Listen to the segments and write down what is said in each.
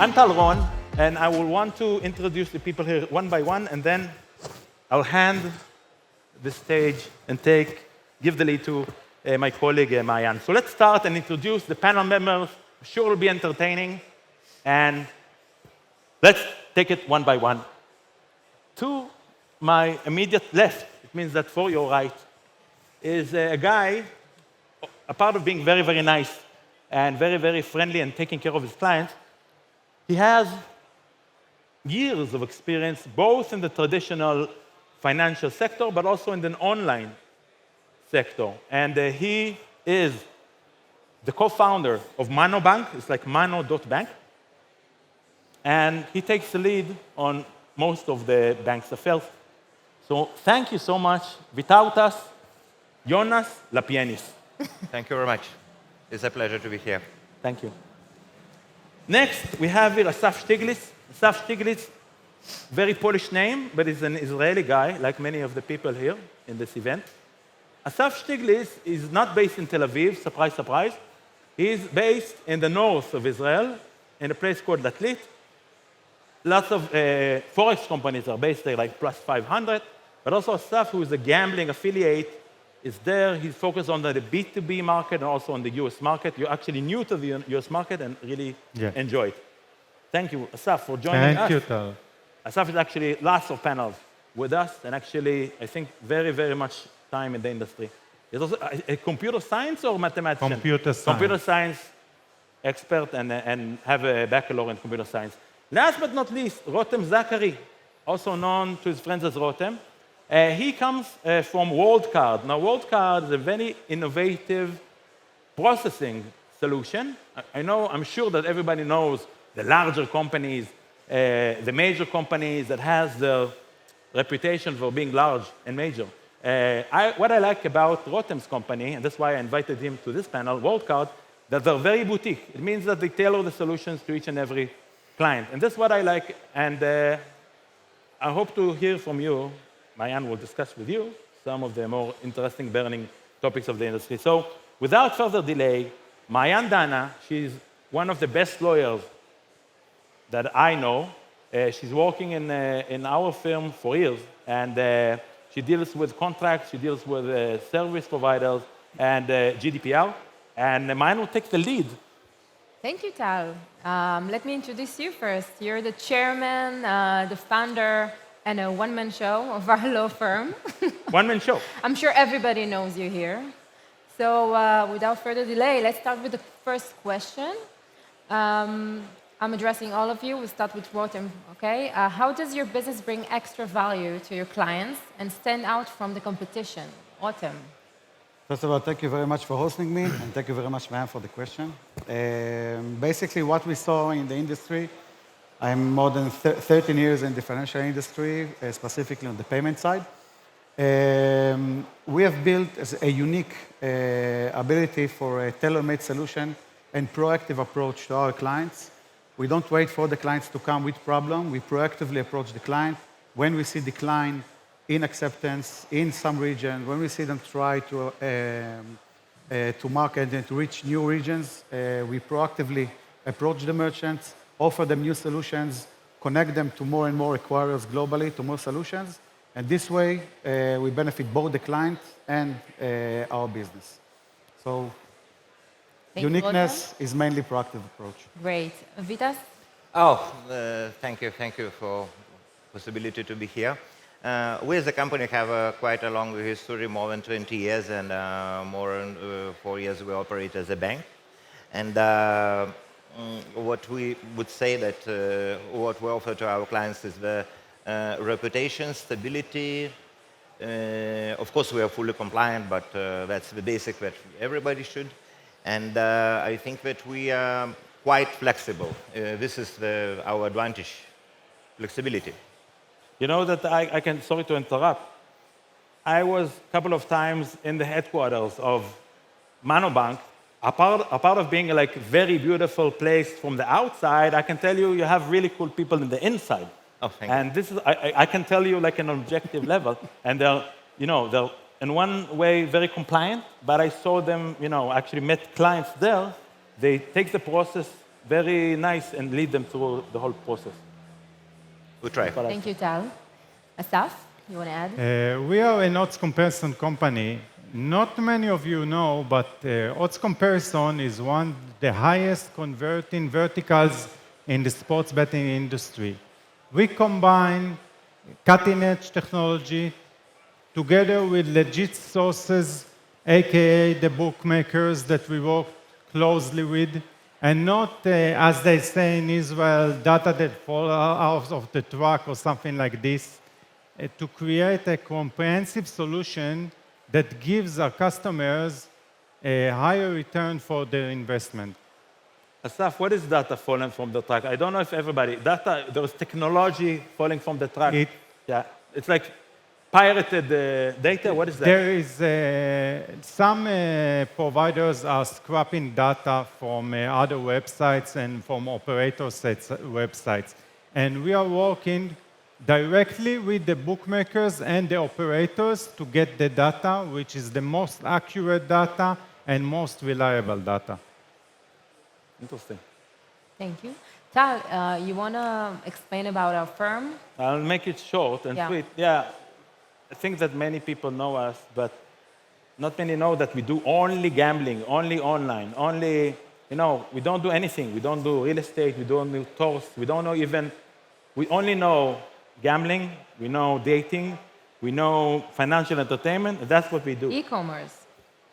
I'm Tal Ron, and I will want to introduce the people here one by one, and then I'll hand the stage and give the lead to my colleague, Maayan. So let's start and introduce the panel members. I'm sure it'll be entertaining, and let's take it one by one. To my immediate left, it means that for your right, is a guy, a part of being very, very nice and very, very friendly and taking care of his clients. He has years of experience, both in the traditional financial sector, but also in the online sector. And he is the co-founder of Mano.Bank. It's like Mano.Bank. And he takes the lead on most of the bank's affairs. So thank you so much, Vytautas, Jonas, Lapienis. Thank you very much. It's a pleasure to be here. Thank you. Next, we have here Assaf Stieglitz. Assaf Stieglitz, very Polish name, but he's an Israeli guy, like many of the people here in this event. Assaf Stieglitz is not based in Tel Aviv, surprise, surprise. He's based in the north of Israel, in a place called Latlit. Lots of forex companies are based there, like plus 500. But also Assaf, who is a gambling affiliate, is there. He's focused on the B2B market and also on the US market. You're actually new to the US market and really enjoy it. Thank you, Assaf, for joining us. Thank you, Tal. Assaf is actually lots of panels with us, and actually, I think, very, very much time in the industry. He's also a computer science or mathematician? Computer science. Computer science expert and have a bachelor in computer science. Last but not least, Rotem Zacary, also known to his friends as Rotem. He comes from WorldCard. Now, WorldCard is a very innovative processing solution. I'm sure that everybody knows the larger companies, the major companies that has the reputation for being large and major. What I like about Rotem's company, and that's why I invited him to this panel, WorldCard, that they're very boutique. It means that they tailor the solutions to each and every client. And that's what I like, and I hope to hear from you. Maayan will discuss with you some of the more interesting, burning topics of the industry. So without further delay, Maayan Dana, she's one of the best lawyers that I know. She's working in our firm for years, and she deals with contracts, she deals with service providers and GDPR, and Maayan will take the lead. Thank you, Tal. Let me introduce you first. You're the chairman, the founder, and a one-man show of our law firm. One-man show. I'm sure everybody knows you here. So without further delay, let's start with the first question. I'm addressing all of you. We'll start with Rotem, okay? How does your business bring extra value to your clients and stand out from the competition? Rotem. First of all, thank you very much for hosting me, and thank you very much, Maayan, for the question. Basically, what we saw in the industry, I'm more than 13 years in the financial industry, specifically on the payment side. We have built a unique ability for a tailor-made solution and proactive approach to our clients. We don't wait for the clients to come with problem. We proactively approach the client. When we see decline in acceptance in some region, when we see them try to market and to reach new regions, we proactively approach the merchants, offer them new solutions, connect them to more and more acquirers globally, to more solutions. And this way, we benefit both the client and our business. So uniqueness is mainly proactive approach. Great. Vitas? Thank you for the possibility to be here. We as a company have quite a long history, more than 20 years, and more than 4 years we operate as a bank. And what we would say that what we offer to our clients is the reputation, stability. Of course, we are fully compliant, but that's the basic that everybody should. And I think that we are quite flexible. This is our advantage, flexibility. You know that I can, sorry to interrupt, I was a couple of times in the headquarters of Mano.Bank. A part of being a very beautiful place from the outside, I can tell you, you have really cool people in the inside. Oh, thank you. And this is, I can tell you like an objective level, and they're in one way very compliant, but I saw them, actually met clients there. They take the process very nice and lead them through the whole process. We try. Thank you, Tal. Assaf, you want to add? We are an odds comparison company. Not many of you know, but odds comparison is one of the highest converting verticals in the sports betting industry. We combine cutting-edge technology together with legit sources, aka the bookmakers that we work closely with, and not, as they say in Israel, data that fall out of the truck or something like this, to create a comprehensive solution that gives our customers a higher return for their investment. Assaf, what is data falling from the truck? I don't know if everybody, data, there's technology falling from the truck. Yeah, it's like pirated data, what is that? There is, some providers are scrapping data from other websites and from operators' websites. And we are working directly with the bookmakers and the operators to get the data, which is the most accurate data and most reliable data. Interesting. Thank you. Tal, you want to explain about our firm? I'll make it short and sweet. Yeah, I think that many people know us, but not many know that we do only gambling, only online, only, we don't do anything. We don't do real estate, we don't do tours, we don't know even, we only know gambling, we know dating, we know financial entertainment, and that's what we do. E-commerce.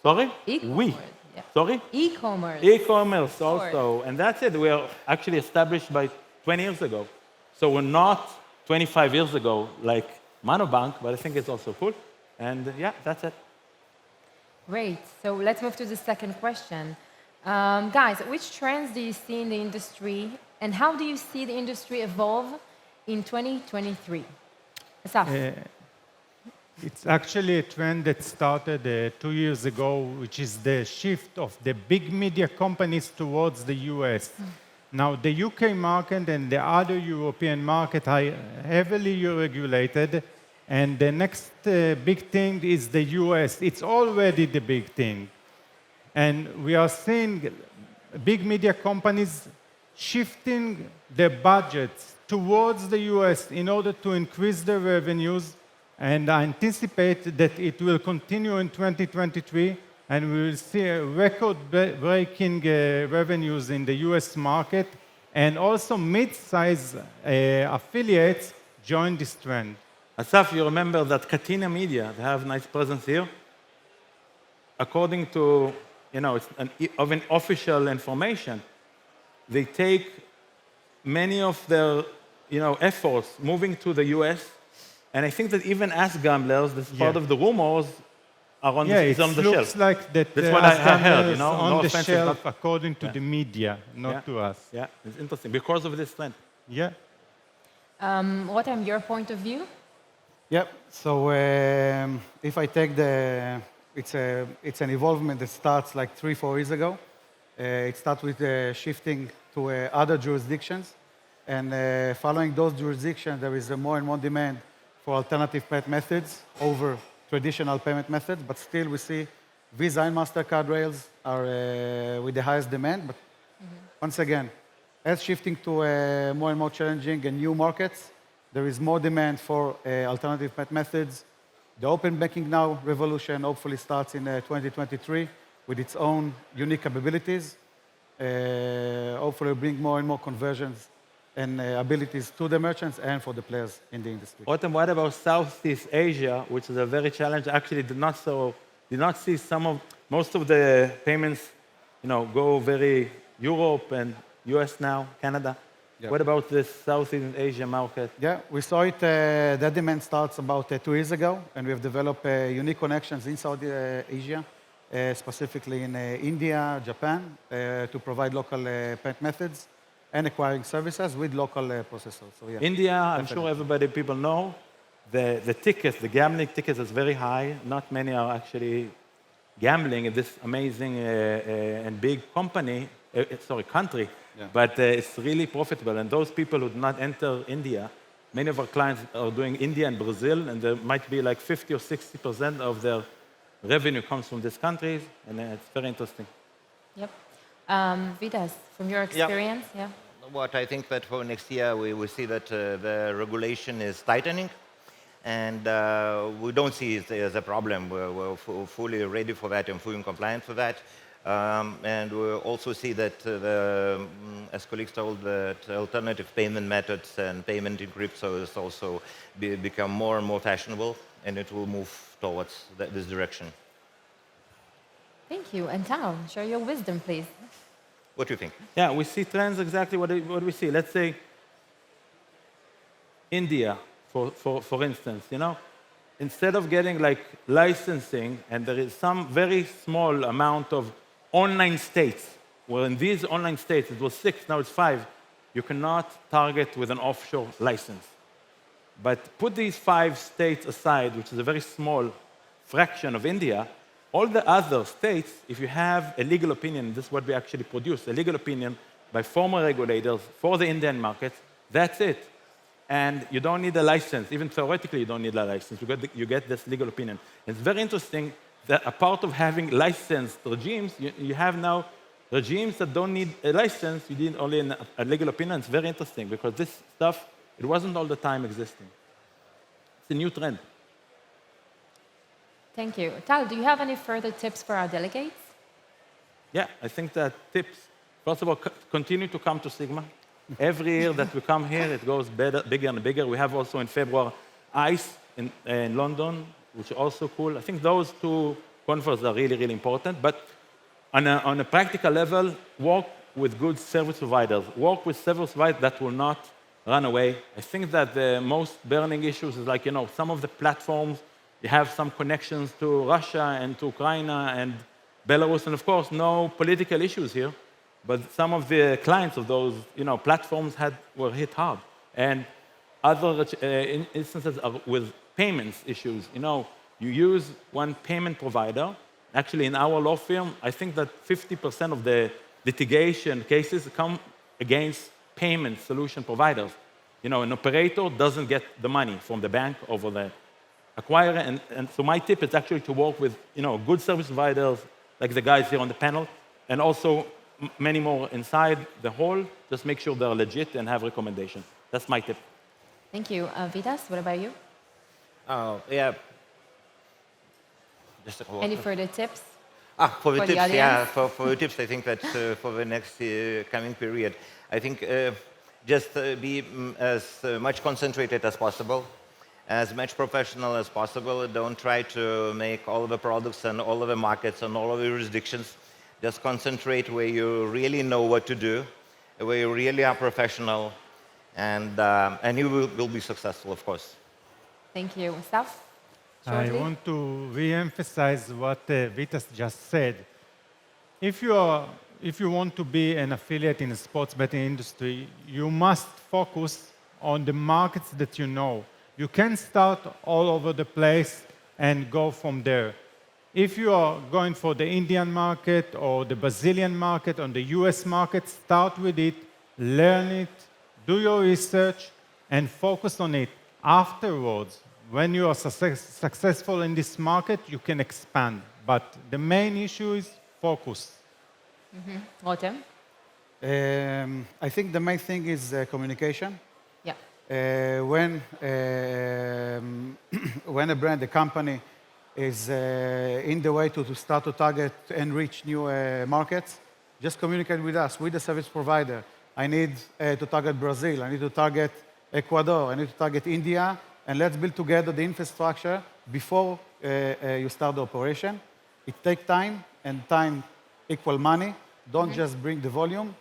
Sorry? E-commerce. Yeah. Sorry? E-commerce. E-commerce also, and that's it. We are actually established by 20 years ago. So we're not 25 years ago like Mano.Bank, but I think it's also cool. And yeah, that's it. Great. So let's move to the second question. Guys, which trends do you see in the industry, and how do you see the industry evolve in 2023? Assaf. It's actually a trend that started 2 years ago, which is the shift of the big media companies towards the US. Now, the UK market and the other European market are heavily regulated, and the next big thing is the US. It's already the big thing. And we are seeing big media companies shifting their budgets towards the US in order to increase their revenues. And I anticipate that it will continue in 2023, and we will see record-breaking revenues in the US market, and also mid-size affiliates join this trend. Assaf, you remember that Catena Media, they have a nice presence here. According to, it's an official information, they take many of their, efforts moving to the US. And I think that even as gamblers, this part of the rumors are on the shelf. It looks like that that's what I heard, on the shelf according to the media, not to us. Yeah, it's interesting because of this trend. Yeah. Rotem, your point of view? Yep. So if I take it's an evolvement that starts like 3-4 years ago. It starts with shifting to other jurisdictions. And following those jurisdictions, there is more and more demand for alternative payment methods over traditional payment methods, but still we see Visa and MasterCard rails are with the highest demand. But once again, as shifting to more and more challenging and new markets, there is more demand for alternative payment methods. The open banking now revolution hopefully starts in 2023 with its own unique capabilities. Hopefully bring more and more conversions and abilities to the merchants and for the players in the industry. Rotem, what about Southeast Asia, which is a very challenge? Actually, did not see most of the payments, go very Europe and US now, Canada. Yeah. What about this Southeast Asia market? Yeah, we saw it. That demand starts about 2 years ago, and we have developed unique connections in Saudi Asia, specifically in India, Japan, to provide local payment methods and acquiring services with local processors. So, yeah, India, I'm sure people know, the tickets, the gambling tickets is very high. Not many are actually gambling in this amazing and big country. Yeah. But it's really profitable. And those people who do not enter India, many of our clients are doing India and Brazil, and there might be like 50 or 60% of their revenue comes from these countries, and it's very interesting. Yep. Vitas, from your experience, yeah. What I think that for next year, we will see that the regulation is tightening, and we don't see it as a problem. We're fully ready for that and fully compliant for that. And we also see that, as colleagues told, that alternative payment methods and payment in crypto is also become more and more fashionable, and it will move towards this direction. Thank you. And Tal, share your wisdom, please. What do you think? Yeah, we see trends exactly what we see. Let's say India, for instance, instead of getting like licensing, and there is some very small amount of online states, where in these online states, it was 6, now it's 5, you cannot target with an offshore license. But put these 5 states aside, which is a very small fraction of India, all the other states, if you have a legal opinion, this is what we actually produce, a legal opinion by former regulators for the Indian markets, that's it. And you don't need a license. Even theoretically, you don't need a license. You get this legal opinion. It's very interesting that a part of having licensed regimes, you have now regimes that don't need a license, you need only a legal opinion. It's very interesting because this stuff, it wasn't all the time existing. It's a new trend. Thank you. Tal, do you have any further tips for our delegates? Yeah, I think that tips, first of all, continue to come to SiGMA. Every year that we come here, it goes bigger and bigger. We have also in February ICE in London, which is also cool. I think those 2 conferences are really, really important. But on a practical level, work with good service providers. Work with service providers that will not run away. I think that the most burning issues is like, some of the platforms, you have some connections to Russia and to Ukraine and Belarus, and of course, no political issues here. But some of the clients of those platforms were hit hard. And other instances are with payments issues. You use one payment provider. Actually, in our law firm, I think that 50% of the litigation cases come against payment solution providers. An operator doesn't get the money from the bank over the acquirer. And so my tip is actually to work with good service providers, like the guys here on the panel, and also many more inside the hall. Just make sure they're legit and have recommendations. That's my tip. Thank you. Vitas, what about you? Yeah. Any further tips? For the tips, audience? for the tips, I think that for the next coming period, I think just be as much concentrated as possible, as much professional as possible. Don't try to make all of the products and all of the markets and all of the jurisdictions. Just concentrate where you really know what to do, where you really are professional, and you will be successful, of course. Thank you. Assaf? I want to re-emphasize what Vitas just said. If you want to be an affiliate in the sports betting industry, you must focus on the markets that you know. You can start all over the place and go from there. If you are going for the Indian market or the Brazilian market or the US market, start with it, learn it, do your research, and focus on it. Afterwards, when you are successful in this market, you can expand. But the main issue is focus. Rotem? I think the main thing is communication. Yeah. When a brand, a company, is in the way to start to target and reach new markets, just communicate with us, with the service provider. I need to target Brazil, I need to target Ecuador, I need to target India, and let's build together the infrastructure before you start the operation. It takes time, and time equals money. Don't just bring the volume.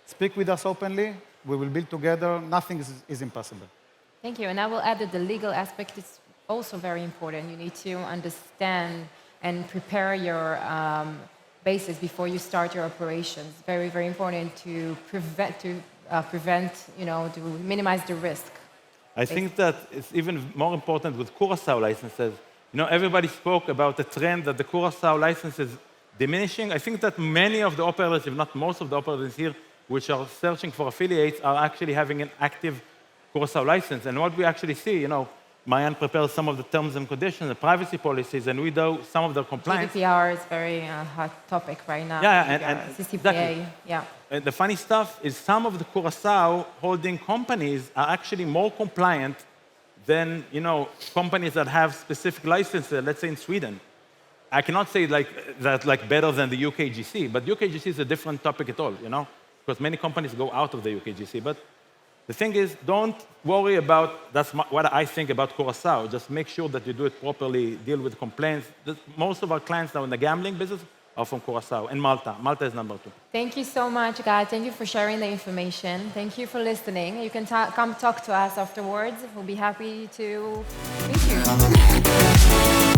Speak with us openly. We will build together. Nothing is impossible. Thank you. And I will add that the legal aspect is also very important. You need to understand and prepare your basis before you start your operations. Very, very important to minimize the risk. I think that it's even more important with Curaçao licenses. Everybody spoke about the trend that the Curaçao license is diminishing. I think that many of the operators, if not most of the operators here, which are searching for affiliates, are actually having an active Curaçao license. And what we actually see, Maayan prepares some of the terms and conditions, the privacy policies, and we do some of the compliance. GDPR is very hot topic right now. Yeah, and CCPA, exactly. yeah. And the funny stuff is some of the Curaçao holding companies are actually more compliant than companies that have specific licenses, let's say in Sweden. I cannot say that better than the UKGC, but UKGC is a different topic at all, because many companies go out of the UKGC. But the thing is, don't worry about, that's what I think about Curaçao. Just make sure that you do it properly, deal with complaints. Most of our clients now in the gambling business are from Curaçao and Malta. Malta is number 2. Thank you so much, guys. Thank you for sharing the information. Thank you for listening. You can come talk to us afterwards. We'll be happy to meet you.